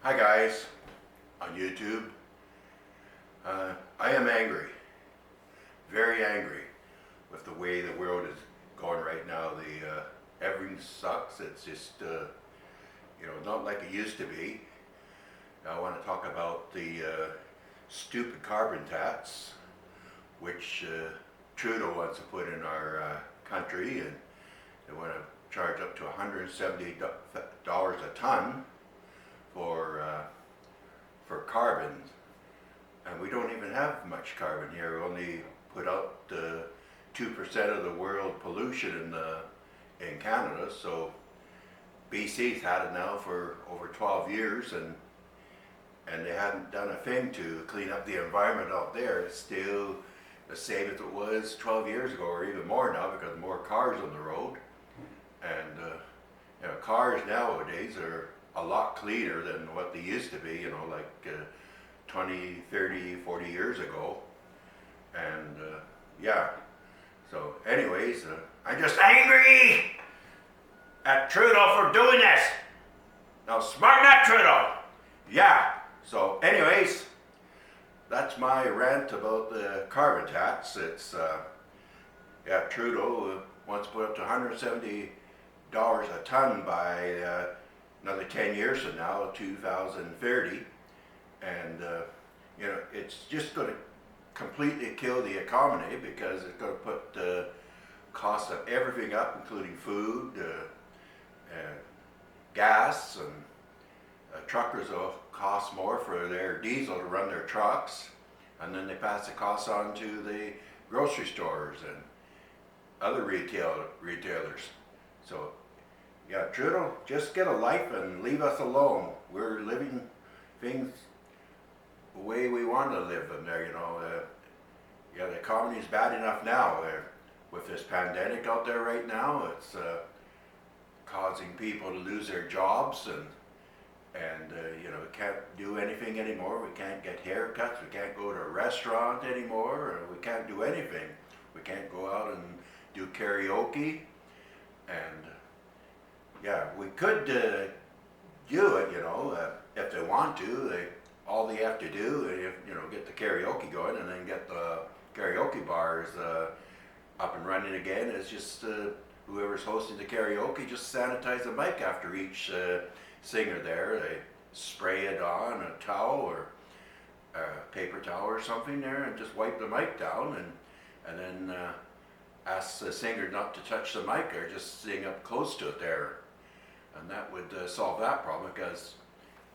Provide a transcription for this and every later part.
Hi guys, on YouTube. I am angry, very angry with the way the world is going right now. Everything sucks. It's just not like it used to be. I want to talk about the stupid carbon tax, which Trudeau wants to put in our country, and they want to charge up to $170 a ton for carbon, and we don't even have much carbon here. We only put out 2% of the world pollution in Canada. So BC's had it now for over 12 years, and they hadn't done a thing to clean up the environment out there. It's still the same as it was 12 years ago, or even more now, because more cars on the road. And cars nowadays are a lot cleaner than what they used to be, like 20, 30, 40 years ago. And so anyways, I'm just angry at Trudeau for doing this. Now smarten up, Trudeau. Yeah, so anyways, that's my rant about the carbon tax. It's, Trudeau wants to put up to $170 a ton by another 10 years from now, 2030, and it's just going to completely kill the economy, because it's going to put the cost of everything up, including food, and gas, and truckers will cost more for their diesel to run their trucks, and then they pass the cost on to the grocery stores and other retailers. So yeah, Trudeau, just get a life and leave us alone. We're living things the way we want to live them there, the economy's bad enough now. With this pandemic out there right now, it's causing people to lose their jobs, and we can't do anything anymore. We can't get haircuts, we can't go to a restaurant anymore, we can't do anything. We can't go out and do karaoke, and we could do it, if they want to. All they have to do is, get the karaoke going, and then get the karaoke bars up and running again. It's just whoever's hosting the karaoke just sanitize the mic after each singer there. They spray it on a towel or a paper towel or something there, and just wipe the mic down, and then ask the singer not to touch the mic, or just sing up close to it there. And that would solve that problem, because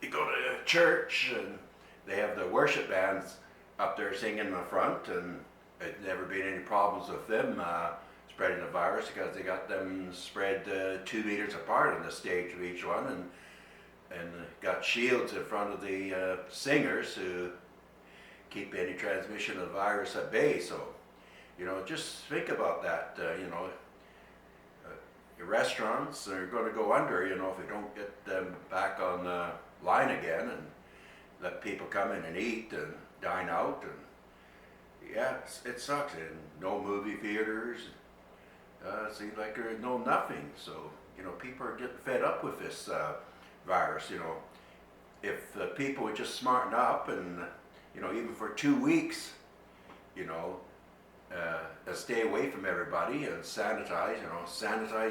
you go to church and they have the worship bands up there singing in the front, and there's never been any problems with them spreading the virus, because they got them spread 2 meters apart on the stage of each one, and got shields in front of the singers to keep any transmission of the virus at bay. So, just think about that. Your restaurants are going to go under, if we don't get them back on the line again, and let people come in and eat and dine out. And it sucks. And no movie theaters. It seems like there's nothing. So people are getting fed up with this virus. If people would just smarten up, and even for 2 weeks, stay away from everybody and sanitize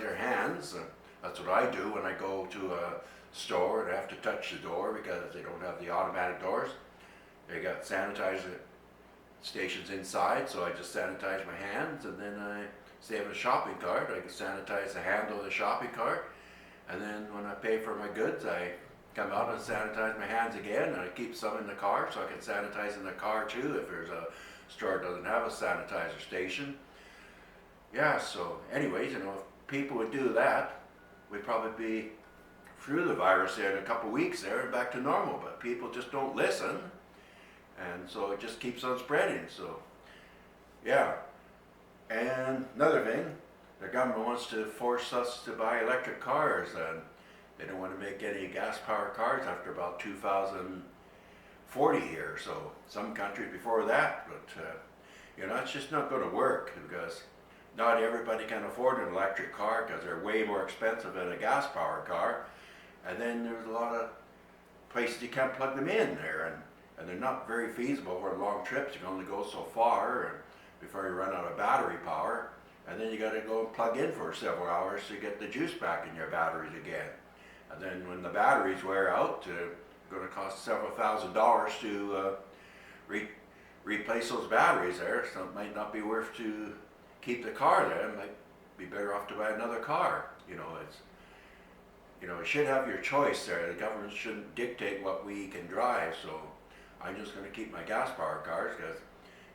your hands. That's what I do when I go to a store and I have to touch the door, because they don't have the automatic doors. They got sanitizer stations inside, so I just sanitize my hands, and then I have a shopping cart. I can sanitize the handle of the shopping cart, and then when I pay for my goods, I come out and sanitize my hands again, and I keep some in the car so I can sanitize in the car too if there's a store that doesn't have a sanitizer station. So anyways, if people would do that, we'd probably be through the virus there in a couple weeks there and back to normal. But people just don't listen, and so it just keeps on spreading. So and another thing, the government wants to force us to buy electric cars, and they don't want to make any gas-powered cars after about 2040 here. So some countries before that, but it's just not going to work, because not everybody can afford an electric car, because they're way more expensive than a gas-powered car. And then there's a lot of places you can't plug them in there, and they're not very feasible for long trips. You can only go so far and before you run out of battery power, and then you got to go and plug in for several hours to get the juice back in your batteries again. And then when the batteries wear out, it's going to cost several $1,000s to replace those batteries there. So it might not be worth to keep the car there. It might be better off to buy another car. You should have your choice there. The government shouldn't dictate what we can drive. So I'm just going to keep my gas powered cars because,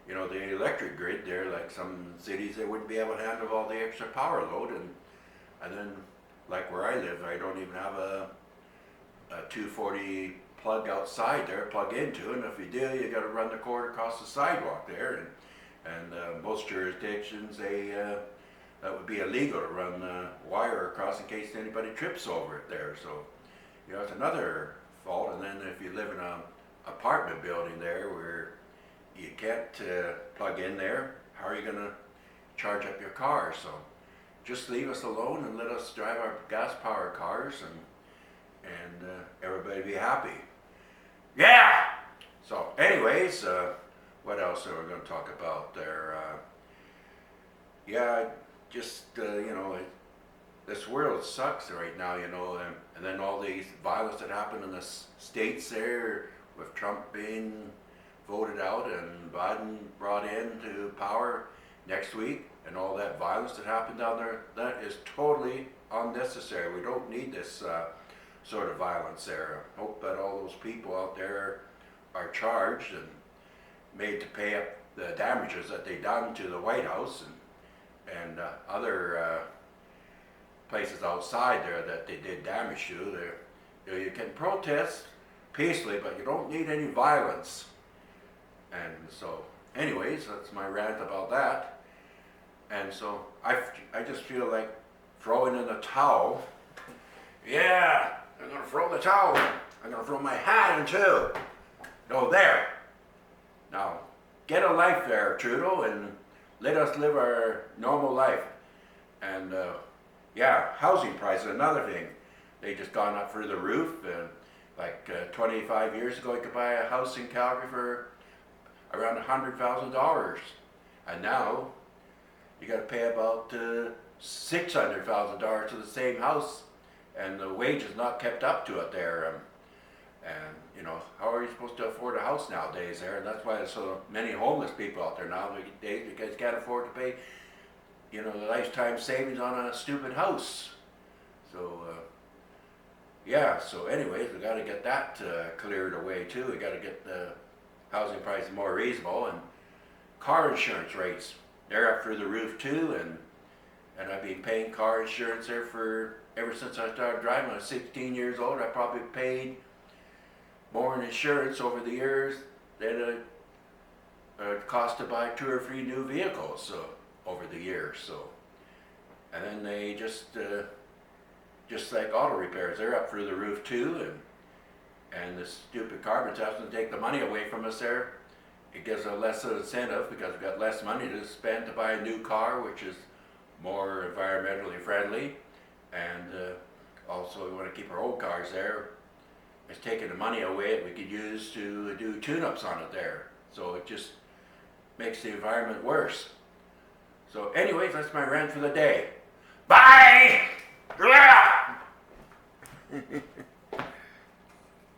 the electric grid there, like some cities, they wouldn't be able to handle all the extra power load. And then, like where I live, I don't even have a 240 plug outside there, plug into, and if you do, you got to run the cord across the sidewalk there. And most jurisdictions, that would be illegal to run the wire across in case anybody trips over it there. So, it's another fault. And then if you live in an apartment building there where you can't plug in there, how are you going to charge up your car? So just leave us alone and let us drive our gas-powered cars, and everybody be happy. Yeah! So anyways, what else are we going to talk about there? This world sucks right now, and then all these violence that happened in the states there with Trump being voted out and Biden brought into power next week, and all that violence that happened down there, that is totally unnecessary. We don't need this sort of violence there. I hope that all those people out there are charged and made to pay up the damages that they done to the White House and other places outside there that they did damage to. You can protest peacefully, but you don't need any violence. And so, anyways, that's my rant about that. And so, I just feel like throwing in the towel. Yeah, I'm going to throw the towel. I'm going to throw my hat in too. There. Now, get a life there, Trudeau, and let us live our normal life. And housing prices, another thing. They just gone up through the roof. 25 years ago, you could buy a house in Calgary for around $100,000, and now you got to pay about $600,000 to the same house, and the wage is not kept up to it there. How are you supposed to afford a house nowadays there? And that's why there's so many homeless people out there nowadays, because you can't afford to pay, the lifetime savings on a stupid house. So. So anyways, we got to get that cleared away too. We got to get the housing prices more reasonable, and car insurance rates, they're up through the roof too, and I've been paying car insurance there ever since I started driving. I was 16 years old. I probably paid more in insurance over the years than it cost to buy 2 or 3 new vehicles over the years. So, and then they just like auto repairs, they're up through the roof too, and the stupid carbon tax doesn't take the money away from us there. It gives a less incentive because we've got less money to spend to buy a new car, which is more environmentally friendly, and also we want to keep our old cars there. It's taking the money away that we could use to do tune-ups on it there. So it just makes the environment worse. So anyways, that's my rant for the day. Bye! Yeah!